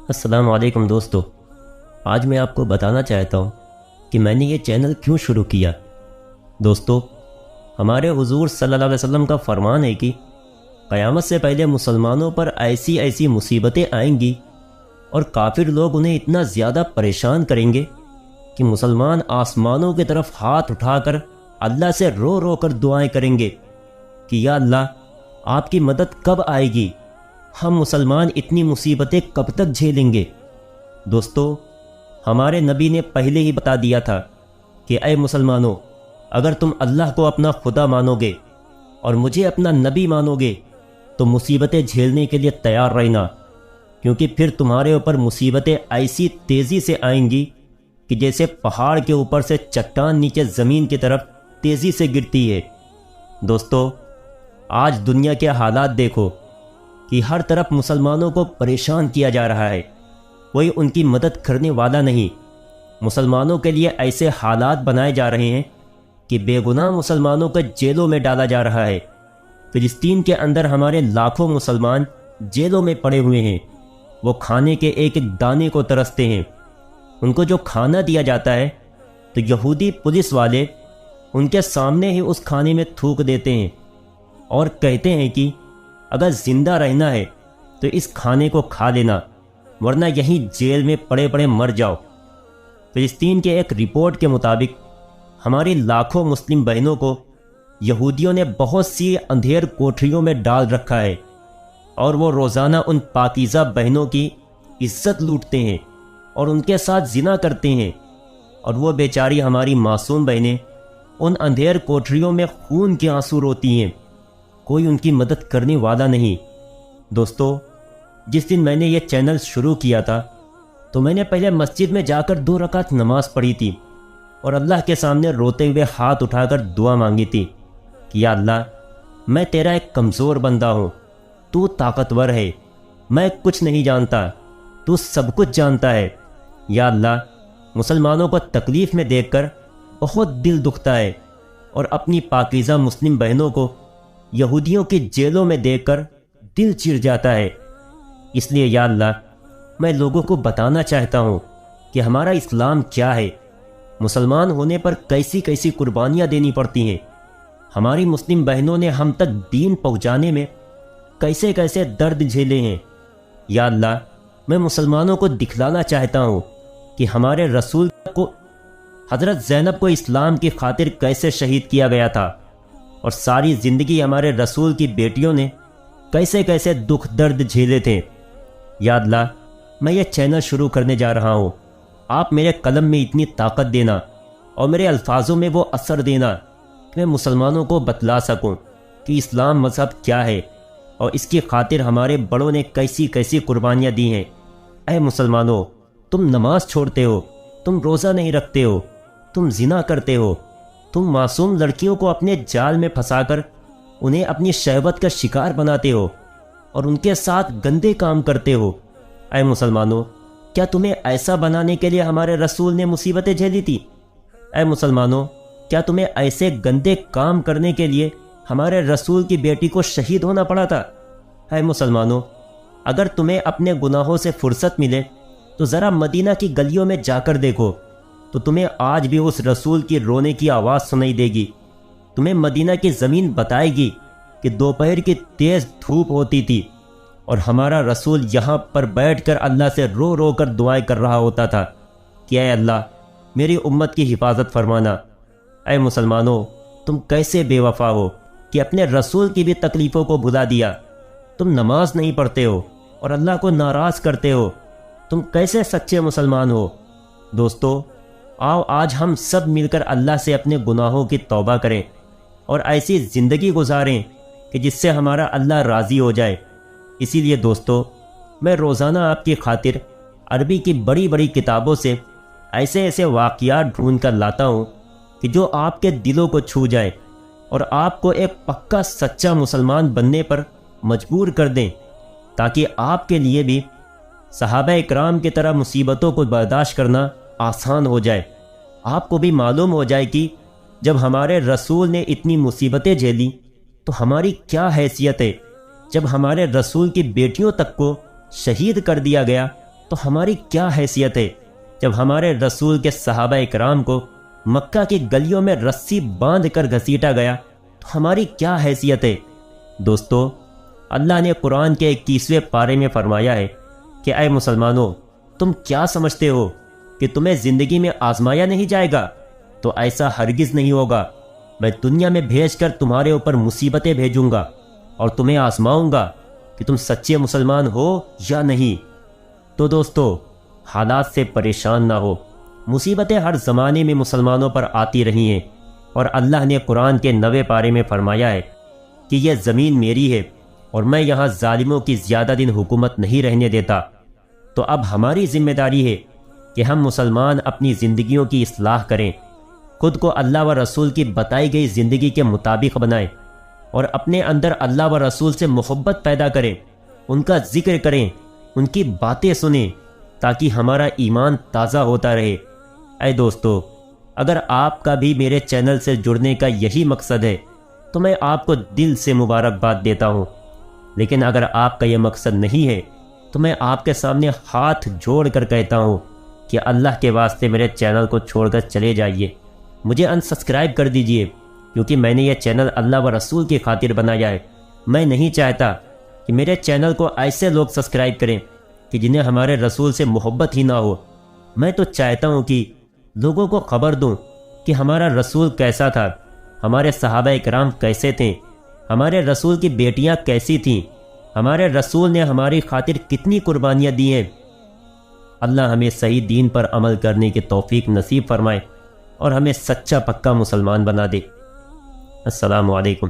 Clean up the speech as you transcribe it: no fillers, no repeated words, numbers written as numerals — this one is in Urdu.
السلام علیکم دوستو، آج میں آپ کو بتانا چاہتا ہوں کہ میں نے یہ چینل کیوں شروع کیا۔ دوستو، ہمارے حضور صلی اللہ علیہ وسلم کا فرمان ہے کہ قیامت سے پہلے مسلمانوں پر ایسی ایسی مصیبتیں آئیں گی اور کافر لوگ انہیں اتنا زیادہ پریشان کریں گے کہ مسلمان آسمانوں کی طرف ہاتھ اٹھا کر اللہ سے رو رو کر دعائیں کریں گے کہ یا اللہ، آپ کی مدد کب آئے گی؟ ہم مسلمان اتنی مصیبتیں کب تک جھیلیں گے؟ دوستو، ہمارے نبی نے پہلے ہی بتا دیا تھا کہ اے مسلمانوں، اگر تم اللہ کو اپنا خدا مانو گے اور مجھے اپنا نبی مانو گے تو مصیبتیں جھیلنے کے لیے تیار رہنا، کیونکہ پھر تمہارے اوپر مصیبتیں ایسی تیزی سے آئیں گی کہ جیسے پہاڑ کے اوپر سے چٹان نیچے زمین کی طرف تیزی سے گرتی ہے۔ دوستو، آج دنیا کے حالات دیکھو کہ ہر طرف مسلمانوں کو پریشان کیا جا رہا ہے، کوئی ان کی مدد کرنے والا نہیں۔ مسلمانوں کے لیے ایسے حالات بنائے جا رہے ہیں کہ بے گناہ مسلمانوں کو جیلوں میں ڈالا جا رہا ہے۔ فلسطین کے اندر ہمارے لاکھوں مسلمان جیلوں میں پڑے ہوئے ہیں، وہ کھانے کے ایک ایک دانے کو ترستے ہیں۔ ان کو جو کھانا دیا جاتا ہے تو یہودی پولیس والے ان کے سامنے ہی اس کھانے میں تھوک دیتے ہیں اور کہتے ہیں کہ اگر زندہ رہنا ہے تو اس کھانے کو کھا لینا، ورنہ یہیں جیل میں پڑے پڑے مر جاؤ۔ فلسطین کے ایک رپورٹ کے مطابق ہماری لاکھوں مسلم بہنوں کو یہودیوں نے بہت سی اندھیر کوٹھریوں میں ڈال رکھا ہے، اور وہ روزانہ ان پاکیزہ بہنوں کی عزت لوٹتے ہیں اور ان کے ساتھ زنا کرتے ہیں، اور وہ بیچاری ہماری معصوم بہنیں ان اندھیر کوٹھریوں میں خون کے آنسو روتی ہیں، کوئی ان کی مدد کرنے والا نہیں۔ دوستو، جس دن میں نے یہ چینل شروع کیا تھا تو میں نے پہلے مسجد میں جا کر 2 رکعت نماز پڑھی تھی اور اللہ کے سامنے روتے ہوئے ہاتھ اٹھا کر دعا مانگی تھی کہ یا اللہ، میں تیرا ایک کمزور بندہ ہوں، تو طاقتور ہے، میں کچھ نہیں جانتا، تو سب کچھ جانتا ہے۔ یا اللہ، مسلمانوں کو تکلیف میں دیکھ کر بہت دل دکھتا ہے، اور اپنی پاکیزہ مسلم بہنوں کو یہودیوں کی جیلوں میں دیکھ کر دل چیر جاتا ہے۔ اس لیے یا اللہ، میں لوگوں کو بتانا چاہتا ہوں کہ ہمارا اسلام کیا ہے، مسلمان ہونے پر کیسی کیسی قربانیاں دینی پڑتی ہیں، ہماری مسلم بہنوں نے ہم تک دین پہنچانے میں کیسے کیسے درد جھیلے ہیں۔ یا اللہ، میں مسلمانوں کو دکھلانا چاہتا ہوں کہ ہمارے رسول کو، حضرت زینب کو اسلام کی خاطر کیسے شہید کیا گیا تھا، اور ساری زندگی ہمارے رسول کی بیٹیوں نے کیسے کیسے دکھ درد جھیلے تھے۔ یا اللہ، میں یہ چینل شروع کرنے جا رہا ہوں، آپ میرے قلم میں اتنی طاقت دینا اور میرے الفاظوں میں وہ اثر دینا کہ میں مسلمانوں کو بتلا سکوں کہ اسلام مذہب کیا ہے اور اس کی خاطر ہمارے بڑوں نے کیسی کیسی قربانیاں دی ہیں۔ اے مسلمانوں، تم نماز چھوڑتے ہو، تم روزہ نہیں رکھتے ہو، تم زنا کرتے ہو، تم معصوم لڑکیوں کو اپنے جال میں پھنسا کر انہیں اپنی شہوت کا شکار بناتے ہو اور ان کے ساتھ گندے کام کرتے ہو۔ اے مسلمانوں، کیا تمہیں ایسا بنانے کے لیے ہمارے رسول نے مصیبتیں جھیلی تھی؟ اے مسلمانوں، کیا تمہیں ایسے گندے کام کرنے کے لیے ہمارے رسول کی بیٹی کو شہید ہونا پڑا تھا؟ اے مسلمانوں، اگر تمہیں اپنے گناہوں سے فرصت ملے تو ذرا مدینہ کی گلیوں میں جا کر دیکھو تو تمہیں آج بھی اس رسول کی رونے کی آواز سنائی دے گی۔ تمہیں مدینہ کی زمین بتائے گی کہ دوپہر کی تیز دھوپ ہوتی تھی اور ہمارا رسول یہاں پر بیٹھ کر اللہ سے رو رو کر دعائیں کر رہا ہوتا تھا کہ اے اللہ، میری امت کی حفاظت فرمانا۔ اے مسلمانوں، تم کیسے بے وفا ہو کہ اپنے رسول کی بھی تکلیفوں کو بھلا دیا۔ تم نماز نہیں پڑھتے ہو اور اللہ کو ناراض کرتے ہو، تم کیسے سچے مسلمان ہو؟ دوستو، آؤ آج ہم سب مل کر اللہ سے اپنے گناہوں کی توبہ کریں اور ایسی زندگی گزاریں کہ جس سے ہمارا اللہ راضی ہو جائے۔ اسی لیے دوستو، میں روزانہ آپ کی خاطر عربی کی بڑی بڑی کتابوں سے ایسے ایسے واقعات ڈھونڈ کر لاتا ہوں کہ جو آپ کے دلوں کو چھو جائے اور آپ کو ایک پکا سچا مسلمان بننے پر مجبور کر دیں، تاکہ آپ کے لیے بھی صحابہ اکرام کی طرح مصیبتوں کو برداشت کرنا آسان ہو جائے۔ آپ کو بھی معلوم ہو جائے کہ جب ہمارے رسول نے اتنی مصیبتیں جھیلی تو ہماری کیا حیثیت ہے۔ جب ہمارے رسول کی بیٹیوں تک کو شہید کر دیا گیا تو ہماری کیا حیثیت ہے جب ہمارے رسول کے صحابہ اکرام کو مکہ کی گلیوں میں رسی باندھ کر گھسیٹا گیا تو ہماری کیا حیثیت ہے؟ دوستو، اللہ نے قرآن کے 21ویں پارے میں فرمایا ہے کہ اے مسلمانوں، تم کیا سمجھتے ہو کہ تمہیں زندگی میں آزمایا نہیں جائے گا؟ تو ایسا ہرگز نہیں ہوگا۔ میں دنیا میں بھیج کر تمہارے اوپر مصیبتیں بھیجوں گا اور تمہیں آزماؤں گا کہ تم سچے مسلمان ہو یا نہیں۔ تو دوستو، حالات سے پریشان نہ ہو۔ مصیبتیں ہر زمانے میں مسلمانوں پر آتی رہی ہیں، اور اللہ نے قرآن کے 9ویں پارے میں فرمایا ہے کہ یہ زمین میری ہے اور میں یہاں ظالموں کی زیادہ دن حکومت نہیں رہنے دیتا۔ تو اب ہماری ذمہ داری ہے کہ ہم مسلمان اپنی زندگیوں کی اصلاح کریں، خود کو اللہ و رسول کی بتائی گئی زندگی کے مطابق بنائیں، اور اپنے اندر اللہ و رسول سے محبت پیدا کریں، ان کا ذکر کریں، ان کی باتیں سنیں، تاکہ ہمارا ایمان تازہ ہوتا رہے۔ اے دوستو، اگر آپ کا بھی میرے چینل سے جڑنے کا یہی مقصد ہے تو میں آپ کو دل سے مبارکباد دیتا ہوں، لیکن اگر آپ کا یہ مقصد نہیں ہے تو میں آپ کے سامنے ہاتھ جوڑ کر کہتا ہوں کہ اللہ کے واسطے میرے چینل کو چھوڑ کر چلے جائیے، مجھے انسبسکرائب کر دیجئے، کیونکہ میں نے یہ چینل اللہ و رسول کی خاطر بنایا ہے۔ میں نہیں چاہتا کہ میرے چینل کو ایسے لوگ سبسکرائب کریں کہ جنہیں ہمارے رسول سے محبت ہی نہ ہو۔ میں تو چاہتا ہوں کہ لوگوں کو خبر دوں کہ ہمارا رسول کیسا تھا، ہمارے صحابہ اکرام کیسے تھے، ہمارے رسول کی بیٹیاں کیسی تھیں، ہمارے رسول نے ہماری خاطر کتنی قربانیاں دی ہیں۔ اللہ ہمیں صحیح دین پر عمل کرنے کی توفیق نصیب فرمائے اور ہمیں سچا پکا مسلمان بنا دے۔ السلام علیکم۔